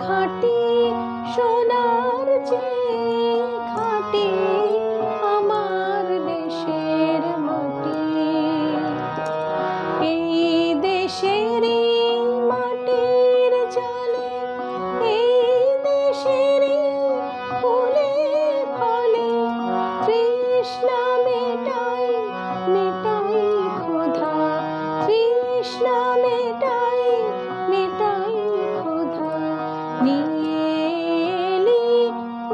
খাঁটি সোনার চেয়ে খাঁটি আমার দেশের মাটি। এই দেশেরই মাটির জলে, এই দেশেরই ফুলে ফলে তৃষ্ণা মেটাই মেটাই ক্ষুধা, তৃষ্ণা মেটাই মেটাই ক্ষুধা। নিয়ে এলি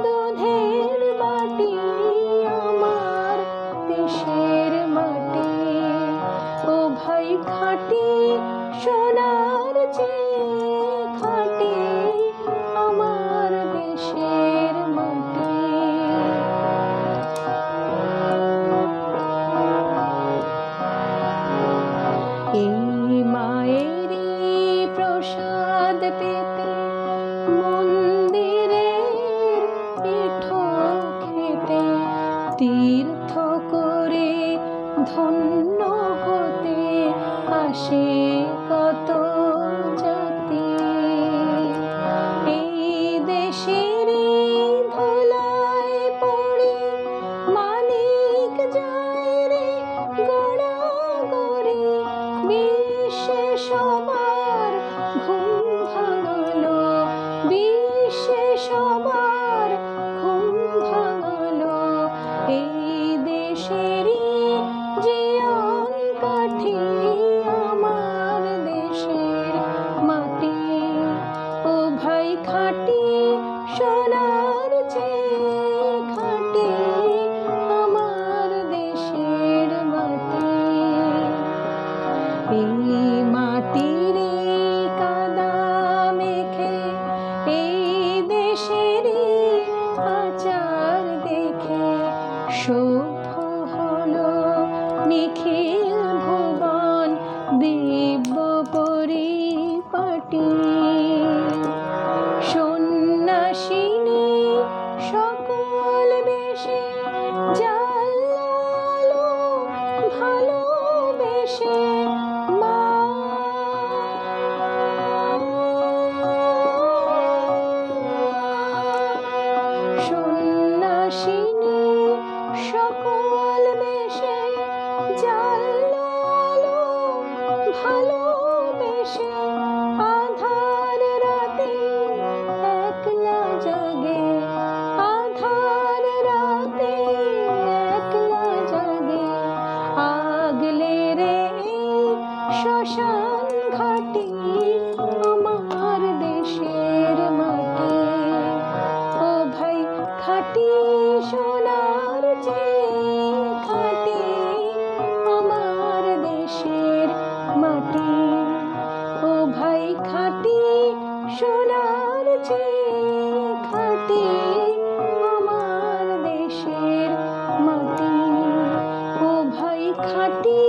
দুধের বাটি আমার দেশের মাটি। ও ভাই খাঁটি সোনার চেয়ে খাঁটি আমার দেশের মাটি। এই মায়েরই প্রসাদ পেতে মন্দিরের পিঠো খেতে, তীর্থ করে ধন্য হতে আসে কত জাতি। এই দেশেরই ধুলায় পড়ে মানিক যায় রে গড়াগড়ি। বিশ্বে সবার ঘুম ভাঙালো, বিশ্বে সবার ঘুম ভাঙালো এই দেশেরই জীবন কাঠি আমার দেশের মাটি। ও ভাই খাঁটি সোনার চেয়ে খাঁটি আমার দেশের মাটি। এই মাটির কাদা মেখে এই দেশেরই আচার দেখে সভ্য হলো নিখিল ভুবন দিব্য পরিপাটি। সন্ন্যাসিনী সকল বেশে জাল্লালো ভালোবেসে মা। সন্ন্যাসিনী সকল বেশে জাল্লালো ভালোবেসে আধার রাতে একলা জাগে, আধার রাতে একলা জাগে আগলে রে শ্মশান ঘাটি আমার দেশের মাটি। ও ভাই খাঁটি সোনার চেয়ে খাঁটি আমার দেশের মাটি। ও ভাই খাঁটি সোনার চেয়ে খাঁটি আমার দেশের মাটি। ও ভাই খাঁটি